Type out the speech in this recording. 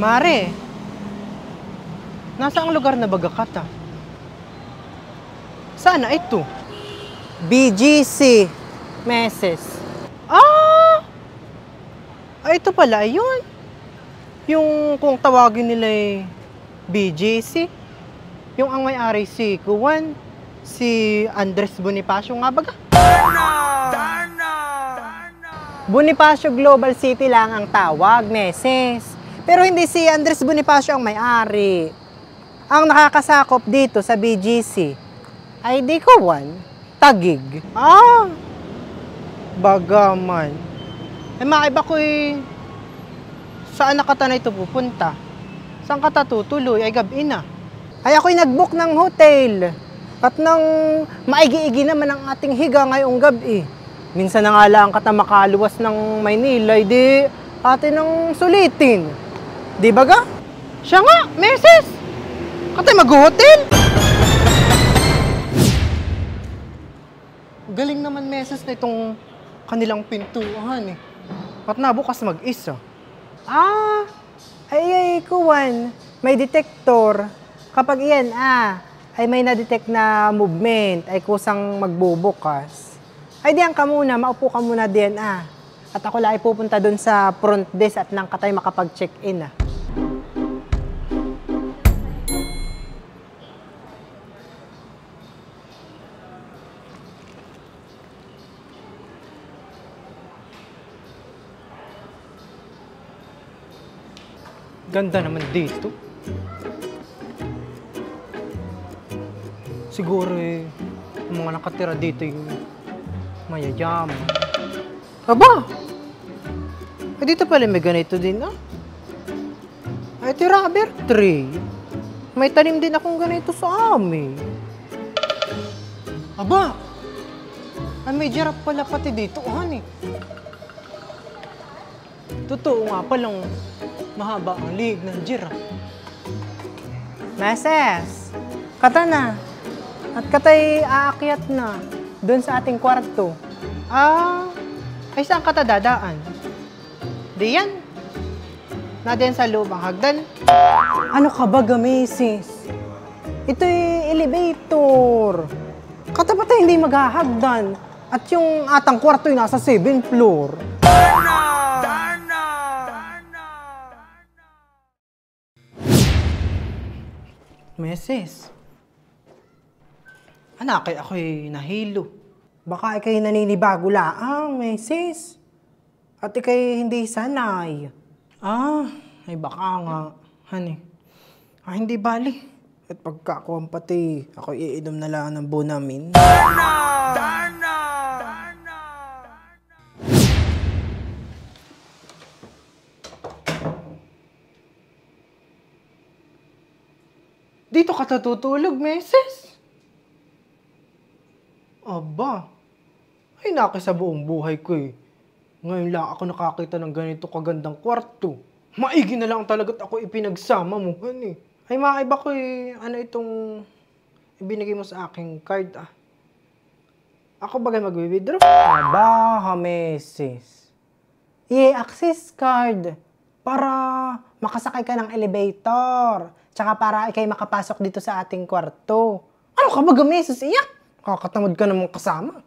Mare, nasa ang lugar na baga ka ta? Saan na ito? BGC Meses. Ito pala yun. Yung kung tawagin nila BGC. Yung ang may-ari si Kuwan, si Andres Bonifacio nga baga. Bonifacio Global City lang ang tawag, Meses. Pero hindi si Andres Bonifacio ang may-ari. Ang nakakasakop dito sa BGC ay di Kuwan, Taguig. Bagaman. Maiba ko saan na kata na ito pupunta? Saan kata tutuloy? Ay gabi na. Ay ako'y nag-book ng hotel. At nang maigi-igi naman ang ating higa ngayong gabi. Minsan na nga lang kata makaluwas ng Maynila, di atin ang sulitin. Di ba ga? Siya nga, Meses! Katay mag-hotel! Galing naman, Meses, na itong kanilang pintuan At nabukas mag-isa. Ay, Kuwan, may detector. Kapag iyan, ay may na-detect na movement, ay kusang magbubukas. Ay, diyan ka muna, maupo ka muna diyan, At ako lang ay pupunta dun sa front desk at nang katay makapag-check-in, Ganda naman dito. Siguro ang mga nakatira dito yung mayayaman. Aba! Dito pala may ganito din, Ito rubber tree. May tanim din akong ganito sa amin. Aba! May giraffe pala pati dito, Totoo nga palang mahaba ang liig ng giraffe. Meses, kata na. At katay aakyat na doon sa ating kwarto. Ay saan kata dadaan? Diyan. Na din sa loob ang hagdan. Ano ka ba, Meses? Ito'y elevator. Katapat hindi maghahagdan. At yung atang kwarto'y nasa 7th floor. Meses, anak, ako'y nahilo. Baka ikay naninibago laang, Meses. At ikay hindi sanay. Ay baka nga, hindi bali. At pagkakuhan pati, ako'y iinom na lang ng Bonamin. Dito ka tutulog, Meses? Aba, ay naki sa buong buhay ko Ngayon lang ako nakakita ng ganito kagandang kwarto. Maigi na lang talaga't ako ipinagsama mo, Ay maiba ko ano itong ibinigay mo sa aking card, Ako bagay mag-withdraw? Aba, Meses. I-access card para makasakay ka ng elevator. Tsaka para ikay makapasok dito sa ating kwarto. Ano ka ba, Meses? Iyak! Kakatamad ka namang kasama.